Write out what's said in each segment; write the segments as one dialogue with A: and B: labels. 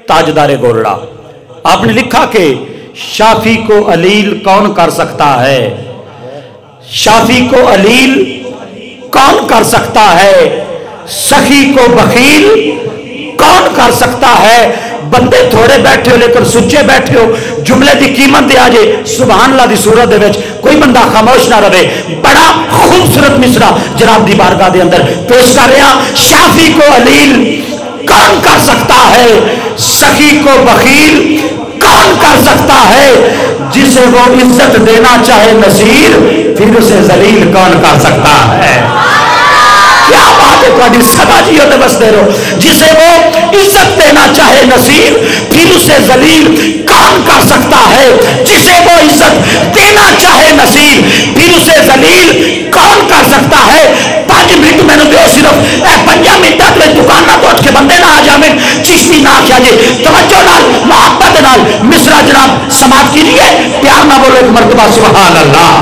A: ताजदार गोरड़ा। आपने लिखा कि शाफी को अलील कौन कर सकता है, शाफी को अलील कौन कर सकता है, सखी को बखील कौन कर सकता है। बंदे थोड़े बैठे हो लेकिन सुच्चे बैठे हो, जुमले की कीमत दे आजे सुभान अल्लाह दी सूरत दे विच कोई बंदा खामोश ना रहे। बड़ा खूबसूरत मिसरा जनाब दी बारगाह दे अंदर पेश कर रहा। शाफी को अलील कौन कर सकता है, सखी को बखील कौन कर सकता है, जिसे वो इज्जत देना चाहे नसीर फिर उसे जलील कौन कर सकता है। क्या बात है तुम्हारी सदा जी होते बस दे रहो। जिसे वो इज्जत देना चाहे नसीर फिर उसे जलील कौन कर सकता है, जिसे वो इज्जत देना चाहे नसीर फिर उसे जलील कौन कर सकता है। 5 मिनट मैंने दो सिर्फ 5 मिनट में दुकान ना तो के बंदे ना आ जावे चिश्ती ना आख्या जी तवज्जो नाल मोहब्बत नाल मिसरा जनाब समाप्त कीजिए। प्यार ना बोलो एक मर्तबा सुभान अल्लाह।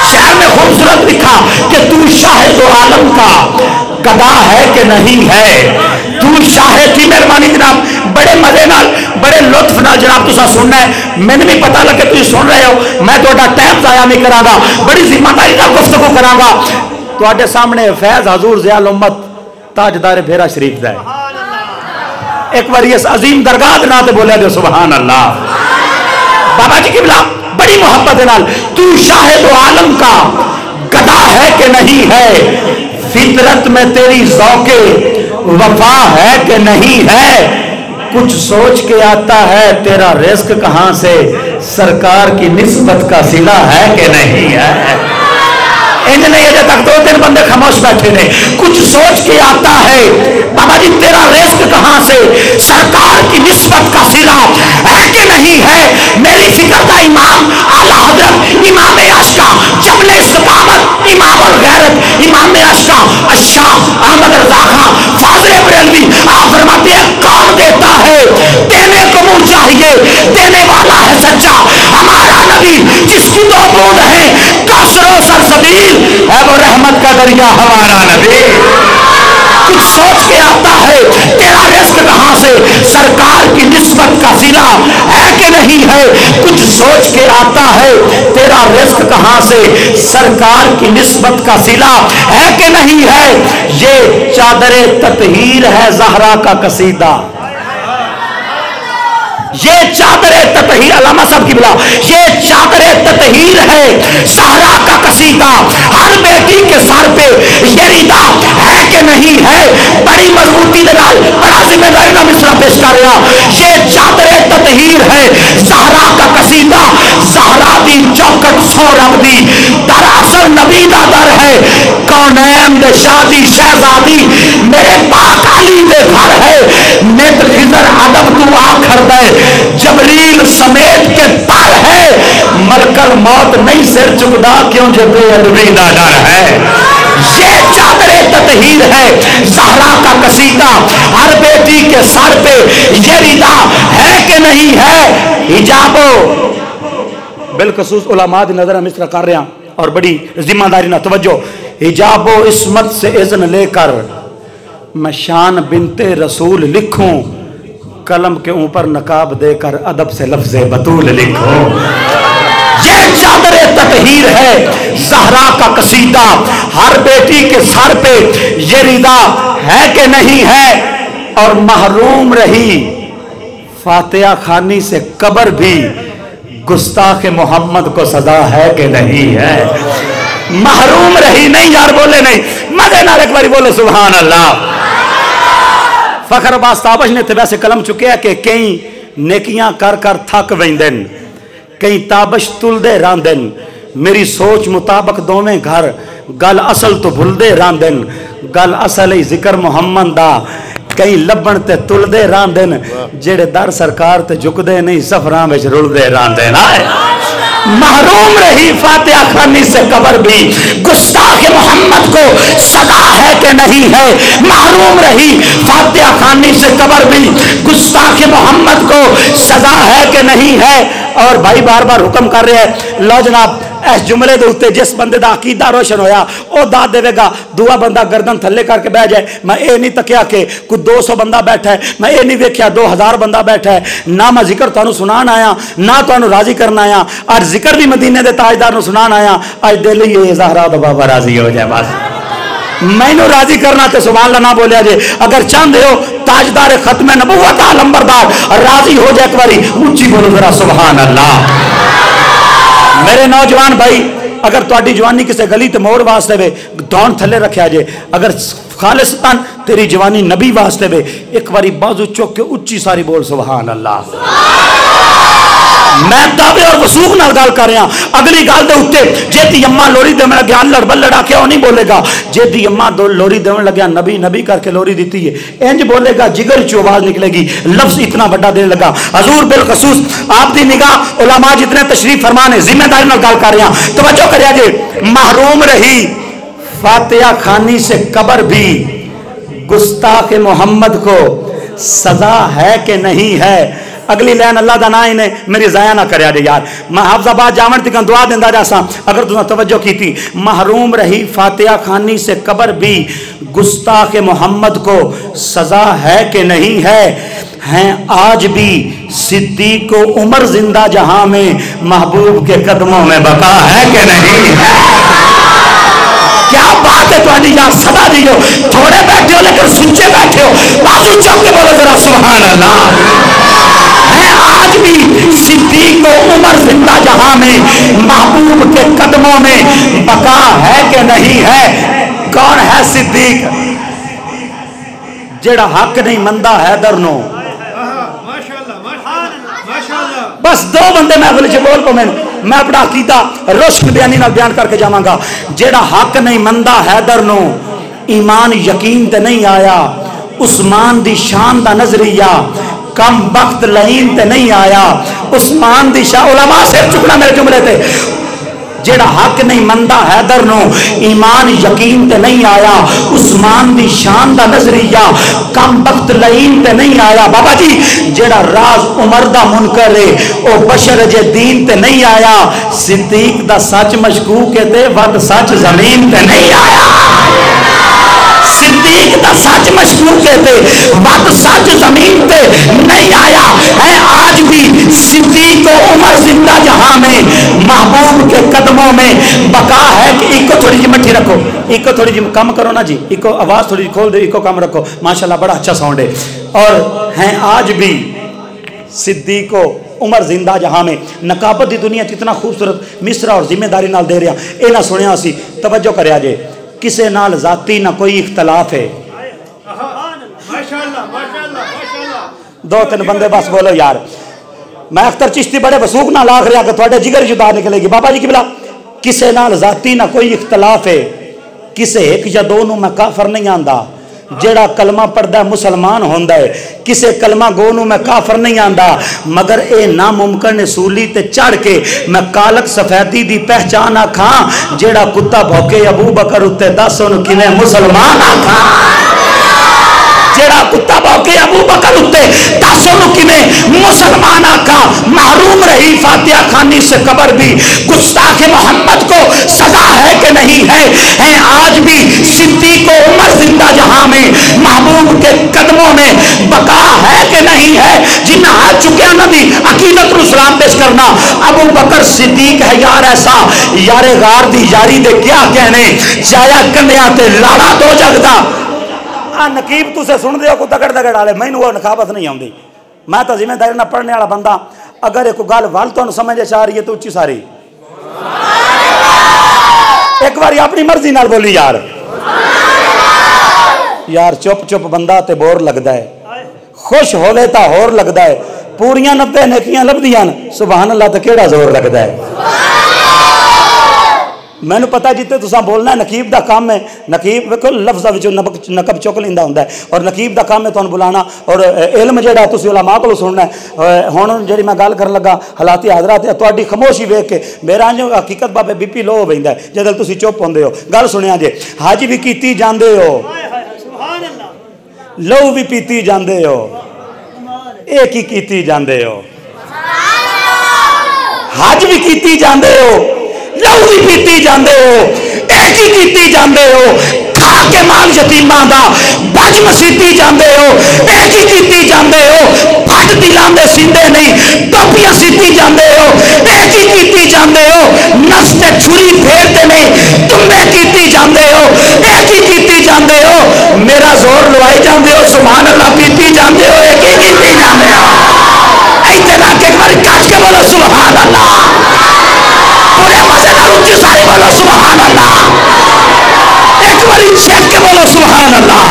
A: शहर में खूबसूरत लिखा कि तू शाहिद आलम का गदा है कि नहीं है, तू शाहिद की मेहरबानी जनाब बड़े मजे नाल बड़े लुत्फ नाल जनाब तुसा सुनना है। मैंने भी पता लगे तुम सुन रहे हो, मैं थोड़ा टाइम जाया नहीं करांगा, बड़ी जिम्मेदारी नाल गुफ्तगू करांगा। तुहाडे सामने फैज हजूर ज़ियाल उम्मत ताजदार भेरा शरीफ दा है। एक बार इस अजीम दरगाह दे नाते बोले दो सुभान अल्लाह। बाबा जी की बिला बड़ी मोहब्बत नाल तू शाहिद आलम का गदा है कि नहीं है, फितरत में तेरी ज़ौक़े वफा है कि नहीं है, कुछ सोच के आता है तेरा रिस्क कहां से, सरकार की निस्बत का सिला है कि नहीं है। इन नहीं अजय तक 2-3 बंदे खामोश बैठे ने। कुछ सोच के आता है बाबा जी तेरा रिस्क कहां से, सरकार की निस्बत का सिला है कि नहीं है। मेरी फिक्र का इमाम आला हजरत इमाम अशका जबले इस्तिकामत इमाम और गैरत इमाम अशका अशाह अहमद रज़ा खां फाज़िल बरेलवी आप फरमाते हैं कौन देता है, देने को मुंह चाहिए, देने वाला है सच्चा हमारा नबी जिसकी 2 बूंद है कौसर और सरसबील है वो रहमत का दरिया हमारा नबी। कुछ सोच के आता है तेरा रिस्क कहां से, सरकार की निस्बत का सिला है कि नहीं है। कुछ सोच के आता है तेरा रिस्क कहां से, सरकार की निस्बत का सिला है कि नहीं है। ये चादरे ततहीर है ज़हरा का कसीदा, ये चादरे ततहीर अल्लामा साहब की बिला ये चादरे ततहीर है ज़हरा का कसीदा, हर बेटी के सर पे ये रिदा है कि नहीं है। बड़ी मजबूती के नाल बड़ा जिम्मेदारी का मिसरा पेश कर रहा। ये चादरे ततहीर है ज़हरा का कसीदा, ज़हरा दी चौकट सौरभ दी दरअसल नबी दा दर है, कौनैन दे शादी शहजादी मेरे पाक अली दे घर है। नित खिजर अदब तू आखर दे जबरील समेत के पर है, मलकल मौत नहीं सिर चुकदा क्यों जो बेअदबी दा डर है। ये चादरे ततहीर है ज़हरा का कसीदा, हर बेटी के सर पे ये रिदा है कि नहीं है। हिजाबो बिलखसूस उलमा दी नजर मिसरा कर रहा और बड़ी जिम्मेदारी ना तवज्जो। हिजाबो इस्मत से इज़्न लेकर मैं शान बिनते रसूल लिखूं, कलम के ऊपर नकाब देकर अदब से लफ्ज़े बतूल लिखो। ये चादरे ततहीर है ज़हरा का कसीदा, हर बेटी के सर पे ये रिदा है कि नहीं है। और महरूम रही फातिहा खानी से कब्र भी, गुस्ताख मोहम्मद को सजा है कि नहीं है। महरूम रही नहीं यार बोले नहीं मजे नाल एक बारी बोले सुभान अल्लाह। फखर अब्बास ताबश ने तो वैसे कलम चुके है कि कई नेकियां कर कर थक वेंदे, कई ताबश तुलदे रांदेन, मेरी सोच मुताबक दोवें घर गल असल तो भुलदे रांदेन, गल असल ही जिक्र मुहम्मद दा कई लभण ते तुलदे रांदेन, जेड़े दर सरकार ते झुकदे नहीं सफरां विच रुलदे रांदेन। महरूम रही फातिहा खानी से कब्र भी, गुस्ताख मोहम्मद को सजा है कि नहीं है। महरूम रही फातिहा खानी से कब्र भी, गुस्ताख मोहम्मद को सजा है कि नहीं है। और भाई बार बार हुक्म कर रहे हैं लो जनाब اس جملے دے اوتے جس بندے دا عقیدہ روشن ہویا او داد دے گا دعا بندہ گردن تھلے کر کے بہ جائے میں اے نہیں تکیا کہ کوئی 200 بندہ بیٹھا ہے میں اے نہیں ویکھیا 2000 بندہ بیٹھا ہے نہ میں ذکر تانوں سنان آیا نہ تانوں راضی کرنا آیا اور ذکر بھی مدینے دے تاجدار نو سنان آیا اج دل ہی زہرا دا بابا راضی ہو جائے بس میں نو راضی کرنا تے سبحان اللہ نہ بولیا جے اگر چاہندے ہو تاجدار ختم نبوت لمبردار راضی ہو جائے ایک باری اونچی بولو ذرا سبحان اللہ میرے نوجوان بھائی اگر تہاڈی جوانی کسے گلی تے موڑ واسطے وے دون تھلے رکھیا جے اگر خالصتاً تیری جوانی نبی واسطے وے ایک باری بازو چوک کے اونچی ساری بول سبحان اللہ میں دعوے اور وثوق نال گل کر رہا اگلی گل دے اوتے جے دی اماں لوری دے میں گیا لڑ بل لڑا کے او نہیں بولے گا جے دی اماں دو لوری دیون لگیا نبی نبی کر کے لوری دیتی ہے انج بولے گا جگر چ آواز نکلے گی لفظ اتنا بڑا دینے لگا حضور بالخصوص آپ دی نگاہ علماء جتنے تشریف فرمانے ذمہ داری نال گل کر رہا توجہ کریا جے محروم رہی فاتحہ خوانی سے قبر بھی گستاخ محمد کو سزا ہے کہ نہیں ہے اگلی لین اللہ دا نا ہی نے میری ضائع نہ کریا جے یار میں حافظ آباد جاون تک دعا دیندا جاساں اگر تساں توجہ کیتی محروم رہی فاتحہ خوانی سے قبر بھی گستاخ محمد کو سزا ہے کہ نہیں ہے ہیں آج بھی صدیق و عمر زندہ جہاں میں محبوب کے قدموں میں بقا ہے کہ نہیں ہے کیا بات ہے تہاڈی یار صدا دیو تھوڑے بیٹھے ہو لیکن سچے بیٹھے ہو بازو چوک کے بولو ذرا سبحان اللہ ہے آج بھی صدیق و عمر زندہ جہاں میں محبوب کے قدموں میں بقا ہے کہ نہیں ہے کون ہے صدیق جیڑا حق نہیں مندہ حیدر نو بس دو بندے میں اگلے چ بول پو میں اپنا عقیدہ روشن بیانی نال بیان کر کے جاواں گا جیڑا حق نہیں مندہ حیدر نو ایمان یقین تے نہیں آیا عثمان دی شان دا نظریہ کم وقت لعین تے نہیں آیا عثمان دی شان علماء سے چکنا میرے جملے تے جیڑا حق نہیں مندہ حیدر نو ایمان یقین تے نہیں آیا عثمان دی شان دا نظریہ کم وقت لعین تے نہیں آیا بابا جی جیڑا راز عمر دا منکر ہے او بشر جے دین تے نہیں آیا صدیق دا سچ مشکوک ہے تے ود سچ زمین تے نہیں آیا صدیق دا سچ مشکوک ہے تے ود سچ زمین تے نہیں آیا ہے آج بھی صدیق و عمر زندہ جہاں میں محبوب کے قدموں میں بقا ہے کہ ایک کو تھوڑی جی مٹھی رکھو ایک کو تھوڑی جی کم کرو نا جی ایک کو آواز تھوڑی جی کھول دے ایک کو کم رکھو ماشاءاللہ بڑا اچھا ساؤنڈ ہے اور ہیں آج بھی صدیق و عمر زندہ جہاں میں نقابت دی دنیا اتنا خوبصورت مصرع اور ذمہ داری نال دے رہا اے نہ سنیا سی توجہ کریا جے کسے نال ذاتی نہ کوئی اختلاف ہے دو تین بندے بس بولو یار میں اختر چشتی بڑے وثوق نہ لاکھ رہا کہ تھوڑے جگر جدا نکلے گی بابا جی کی بلا کسے نال ذاتی نہ کوئی اختلاف ہے کسے ایک یا دو نو میں کافر نہیں آندا جیڑا کلمہ پڑھدا مسلمان ہوندا ہے کسے کلمہ گو نو میں کافر نہیں آندا مگر اے ناممکن سولی تے چڑھ کے میں کالک سفیدی دی پہچان آکھاں جیڑا کتا بھوکے ابو بکر اتے دس انہوں کیویں مسلمان آکھاں جیڑا کتا بھوکے ابو بکر اتے دس انہوں کیویں مسلمان آکھاں محروم رہی فاتحہ خوانی سے قبر بھی گستاخ محمد کو سزا ہے کہ نہیں ہے آج بھی صدیق و عمر زندہ جہاں میں محبوب کے قدموں میں بقا ہے کہ نہیں ہے جنہ ہاتھ چکے نبی عقیدت رو سلام پیش کرنا ابو بکر صدیق ہے یار ایسا یار غار دی یاری دے کیا کہنے چایا کنیاں تے لاڑا دو جگدا نقیب تو سے سن دے کو دگڑ دگڑ والے مینوں وہ نخابت نہیں آندی میں تو ذمہ داری نہ پڑھنے والا بندہ اگر ایک گل وال تو سمجھ چاہ رہی ہے تو اچھی ساری ایک بار اپنی مرضی نال بولی یار چپ چپ بندہ تے بور لگدا ہے خوش ہوے تا ہور لگدا ہے پوریاں 90 نیکیاں لبدیاں سبحان اللہ تے کیڑا زور لگدا ہے میں نے پتا جیتے تساں بولنا ہے نقیب دا کام ہے نقیب ویکھو لفظ وچوں نقب چک لیندا ہوندا ہے اور نقیب دا کام ہے تانوں بلانا اور علم جڑا تسی علماء کولوں سننا ہے ہن جڑی میں گل کرن لگا حالات حاضرات تہاڈی خاموشی ویکھ کے میرا جو حقیقت بابے بی پی لو ہو ویندا ہے جدل تسی چپ ہوندے ہو گل سنیا جے حج بھی کیتی جاندے ہو سبحان اللہ لو بھی پیتی جاندے ہو ایک ہی کیتی جاندے ہو حج بھی کیتی جاندے ہو لو लहू भी पीती जाते हो, एक ही कीती जाते हो, खा के माल यतीमां दा बज मसीती जाते हो, एक ही कीती जाते हो, फट दिलां दे सींदे नहीं टोपियां सीती जाते हो, एक ही कीती जाते हो, नस ते छुरी फेरते नहीं तुम्बे कीती जाते हो, एक ही कीती जाते हो, मेरा जोर लवाई जाते हो, सुभान अल्लाह पीती जाते हो, एक ही कीती जाते हो। इतना के बार काट के बोलो सुभान अल्लाह, पूरे मजे नाल उच्ची सारी बोलो सुभान अल्लाह, एक बार छेक के बोलो सुभान अल्लाह।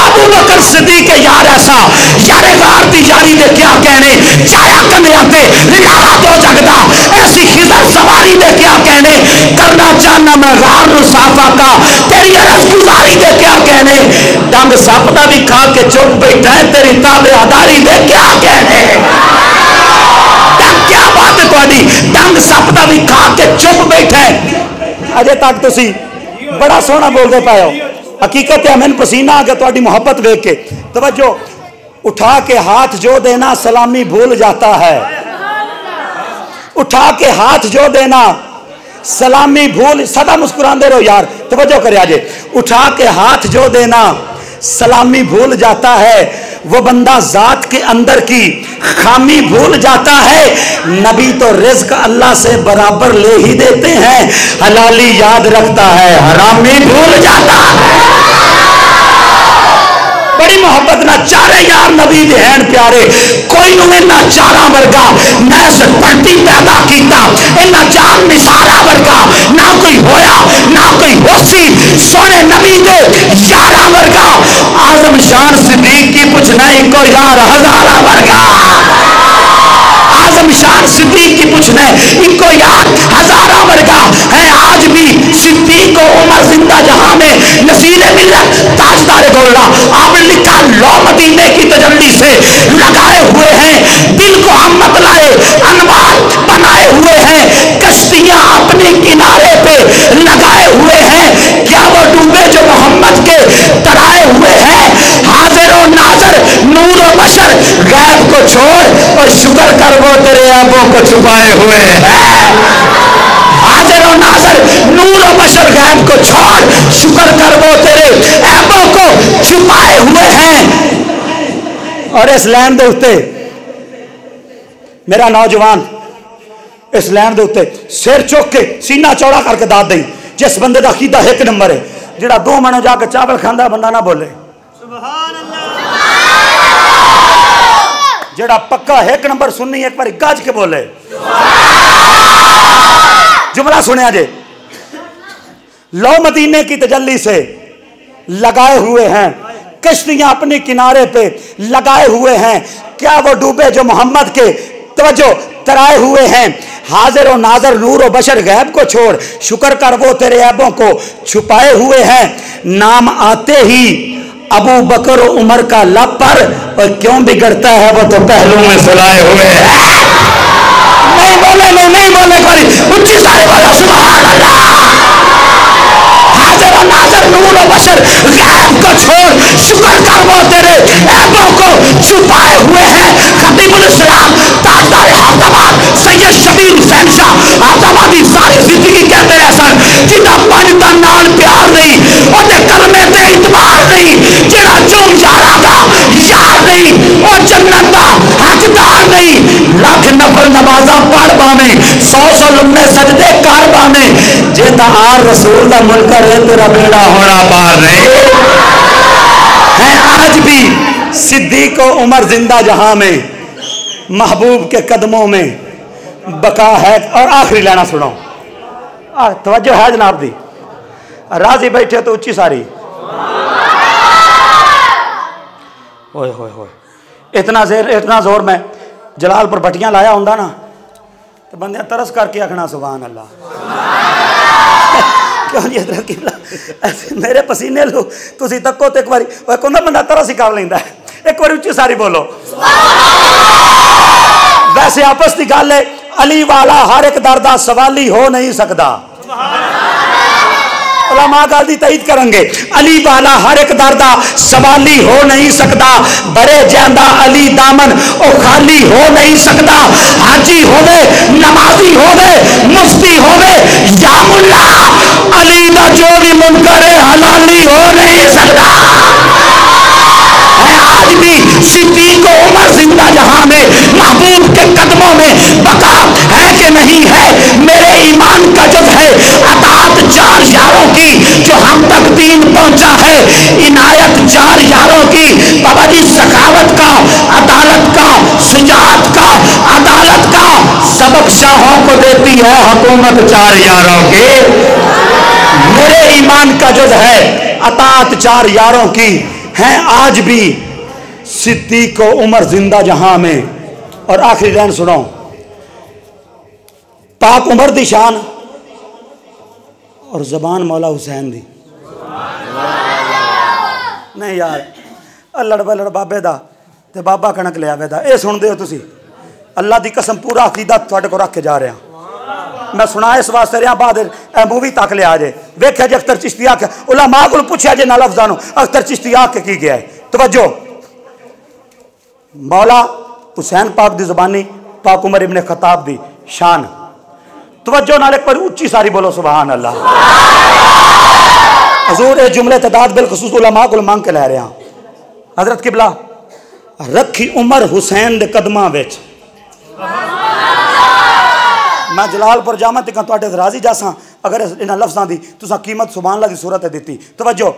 A: अबू बकर सिद्दीक यार ऐसा यारे गार दी यारी दे क्या कहने, छाया कन्या पे लाला तो जगदा ऐसी खिजर सवारी दे क्या कहने, करना चाहना मैं गार नु साफा का तेरी अरज गुजारी दे क्या कहने, डंग सप दा भी खा के चुप बैठा है तेरी ताबेदारी दे क्या कहने। क्या बात है तुहाडी, डंग सप दा भी खा के चुप बैठा है। अजे तक तुसी बड़ा सोहना बोलते पाए हो, हकीकत है मैंने पसीना आ गया तुहाडी मोहब्बत देख के। तवज्जो, उठा के हाथ जो देना सलामी भूल जाता है, उठा के हाथ जो देना सलामी भूल, सदा मुस्कुराते रहो यार, तवज्जो करे आजे, उठा के हाथ जो देना सलामी भूल जाता है, वो बंदा जात के अंदर की खामी भूल जाता है। नबी तो रिज़्क अल्लाह से बराबर ले ही देते हैं, हलाली याद रखता है हरामी भूल जाता है। बड़ी मोहब्बत ना चारे यार नबी दे हैं प्यारे, कोई ना चारा वर्गा नैस धरती पैदा किया, इन्ना जान निसारा वर्गा ना कोई होया ना कोई होसी, सोने नबी दे यारा वर्गा आजम शान सिद्दीक की पूछना इनको यार हजारा वर्गा, आजम शान सिद्दीक की पूछना इनको यार हजारा वर्गा है। आज भी सिद्दीक को उमर जिंदा जहां में नसीले मिल्लत ताजदार गोल्ला, आपने लिखा लो मदीने की तजल्ली से लगाए हुए हैं दिल को हम मत लाए, अनवार बनाए हुए हैं कश्तियां अपने किनारे पे लगाए हुए हैं, क्या वो डूबे जो मोहम्मद के तराए हुए हैं। हाजिर और नाजर नूर और बशर गैब को छोड़ और शुक्र कर वो तेरे ऐबों को छुपाए हुए हैं। हाजिर और नाजर नूर और बशर गैब को छोड़ शुक्र कर वो तेरे ऐबों को छुपाए हुए हैं। और इस लैन दे उत्ते मेरा नौजवान इस लैन दे उत्ते सिर चुक के सीना चौड़ा करके दाद दई, जिस बंदे का अकीदा एक नंबर है, जेड़ा 2 महीने जाके चावल खांदा बंदा ना बोले सुभान अल्लाह, जेड़ा पक्का एक नंबर सुन्नी एक बार गज के बोले जुमला सुनिया जे, लो मदीने की तजल्ली से लगाए हुए हैं कश्तियां अपने किनारे पे लगाए हुए हैं, क्या वो डूबे जो मोहम्मद के तवज्जो तराए हुए हैं। हाजिर और नाजर नूर और बशर गैब को छोड़ शुक्र कर वो तेरे ऐबों को छुपाए हुए हैं। नाम आते ही अबू बकर और उमर का लब पर, और क्यों बिगड़ता है वो तो पहलू में सुलाए हुए हैं। नहीं बोले नहीं बोले कोई उच्ची सारे बोलो सुभान अल्लाह। हाजिर और नाजर नूर और बशर गैब को छोड़ शुक्र कर वो तेरे ऐबों को छुपाए हुए हैं। खतीबुल इस्लाम ताजदार हैदराबाद सैयद शबीर हुसैन शाह आजाबादी सारी जिंदगी कहते रहे सन, जिन्ना पंज दा नाल प्यार नहीं ओदे कलमे ते इतबार नहीं, जेड़ा जो यारा दा यार नहीं ओ जन्नत दा हकदार नहीं। लाख नफल नमाजा पढ़ पावे 100 लुम्मे सजदे कर पावे, जे ता आर रसूल दा मुनकर है तेरा बेड़ा होना पार नहीं है। आज भी सिद्दीक और उमर जिंदा जहां में महबूब के कदमों में बका है। और आखिरी लेना सुनो, तवज्जो है जनाब दी, राजी बैठे तो उच्ची सारी ओए होए होए, इतना जोर में जलालपुर भट्टियां लाया होंदा ना तो बंदे तरस करके आखना सुभान अल्लाह। क्यों जी मेरे पसीने लो तुसी तको तो एक बारी कहना बंदा तरस ही कर लेंदा है, एक बार उच्ची सारी बोलो। वैसे आपस की गल है, अली वाला हर एक दर दा सवाली हो नहीं सकता, علماء گل دی تائید کریں گے علی والا ہر ایک دردہ سوالی ہو نہیں سکتا بڑے جاندہ علی دامن او خالی ہو نہیں سکتا حاجی ہوئے نمازی ہوئے مفتی ہوئے یا ملا علی دا جو بھی منکر حلالی ہو نہیں سکتا ہے آج بھی صدیق و عمر زندہ جہاں میں محبوب کے قدموں میں بقا ہے کہ نہیں ہے میرے ایمان کا جز ہے اطاعت چار یاروں کی جو ہم تک دین پہنچا ہے عنایت چار یاروں کی بابا جی سخاوت کا عدالت کا شجاعت کا عدالت کا سبق شاہوں کو دیتی ہے حکومت چار یاروں کی میرے ایمان کا جز ہے اطاعت چار یاروں کی ہیں آج بھی صدیق و عمر زندہ جہاں میں اور آخری لائن سنو پاک عمر دی شان اور زبان مولا حسین دی نہیں یار لڑ بلڑ بابے دا تے بابا کنک لیا وے دا اے سن دے ہو تسی اللہ دی قسم پورا عقیدہ تھوڑے کو رکھ کے جا رہے ہیں میں سنا اس واسطے رہا بعد اے مووی تک لیا جے ویکھیا جے اختر چشتی آ کے علماء کو پوچھا جے نہ لفظانو اختر چشتی آ کے کی گیا ہے توجہ مولا حسین پاک دی زبانی پاک عمر ابن خطاب دی شان توجہ نال ایک پر اونچی ساری بولو سبحان اللہ حضور اے جملے تعداد بالخصوص علماء کو مانگ کے لے رہے ہیں حضرت قبلہ رکھی عمر حسین دے قدماں وچ میں جلال پر جامع تکاں تو اٹھے راضی جاساں اگر انہاں لفظاں دی تساں قیمت سبحان اللہ دی صورت دیتی توجہ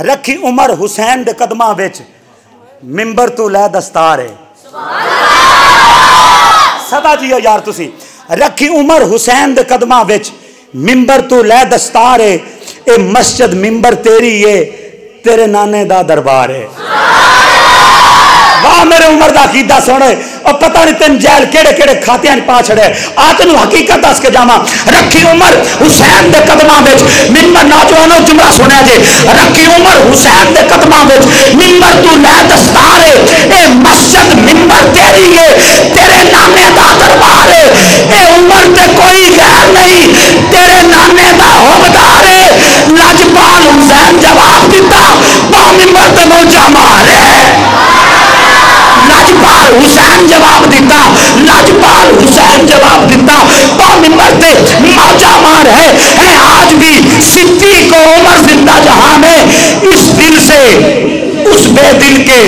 A: رکھی عمر حسین دے قدماں وچ ممبر تو لے دستار ہے صدا جیو یار تسی رکھی عمر حسین دے قدماں وچ ممبر تو لے دستار ہے اے مسجد ممبر تیری ہے تیرے نانے دا دربار ہے واہ میرے عمر دا عقیدہ سونے اور پتہ نہیں تین جیل کیڑے کیڑے کھاتیاں پا چھڑے آتنو حقیقت دس کے جاما رکھی عمر حسین دے قدماں وچ ممبر نوجوانوں جملہ سنیا جے رکھی عمر حسین دے قدماں وچ ممبر تو لے دستار ہے اے مسجد ممبر تیری ہے تیرے نانے دا دربار ہے اے عمر تے کوئی غیر نہیں تیرے نانے دا حکمدار ہے لاجپال حسین جواب دیتا وہ ممبر تے موجہ مارے لاجپال حسین جواب دیتا لاجپال حسین جواب دیتا وہ ممبر تے موجہ مار ہے آج بھی صدیق و عمر زندہ جہاں میں اس دل سے اس بے دل کے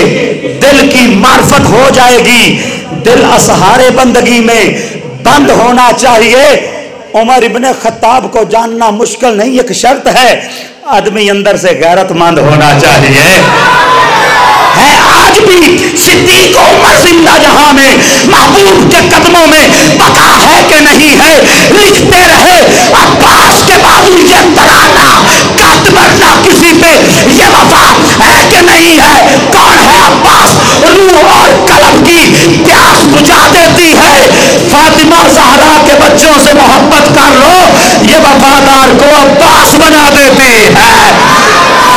A: دل کی معرفت ہو جائے گی دل اسحار بندگی میں بند ہونا چاہیے عمر ابن خطاب کو جاننا مشکل نہیں ایک شرط ہے آدمی اندر سے غیرت مند ہونا چاہیے ہے آج بھی صدیق و عمر زندہ جہاں میں محبوب کے قدموں میں بقا ہے کہ نہیں ہے لکھتے رہے عباس کے بازو یہ ترانہ کٹ مرنا کسی پہ یہ وفا ہے کہ نہیں ہے کون ہے عباس روح اور قلب کی پیاس بجھا دیتی ہے فاطمہ زہرا کے بچوں سے محبت کر لو یہ وفادار کو عباس بنا دیتی ہے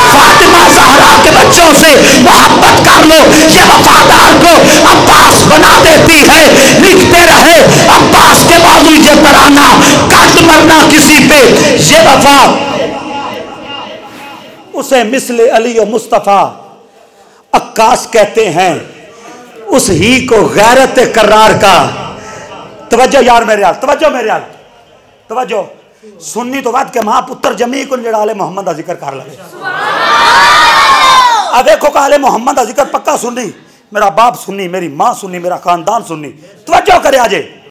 A: فاطمہ زہرا کے بچوں سے محبت کر لو یہ وفادار کو عباس بنا دیتی ہے لکھتے رہے عباس کے بازو یہ ترانہ کٹ مرنا کسی پہ یہ وفا اسے مثل علی و مصطفیٰ عکاس کہتے ہیں اس ہی کو غیرت قرار کا توجہ یار میرے یار توجہ میرے یار توجہ سننی تو بات کہ ماں پتر جمی کو جڑا آل محمد دا ذکر کر لگے اب دیکھو کہ آل محمد دا ذکر پکا سننی میرا باپ سننی میری ماں سننی میرا خاندان سننی توجہ کرے آجے